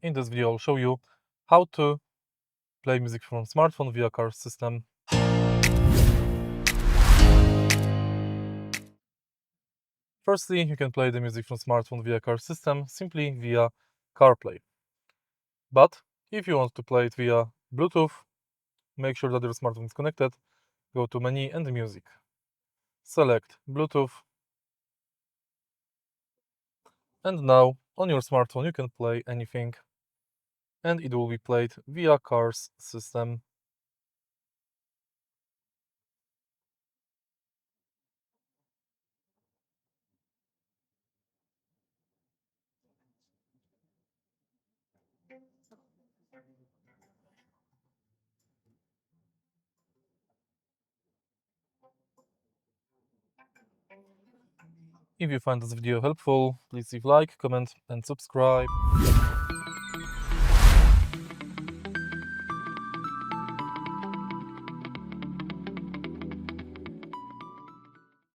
In this video I'll show you how to play music from smartphone via car system. Firstly, you can play the music from smartphone via car system simply via CarPlay. But if you want to play it via Bluetooth, make sure that your smartphone is connected. Go to Menu and Music. Select Bluetooth. And now on your smartphone you can play anything and it will be played via car's system. If you find this video helpful, please leave like, comment and subscribe.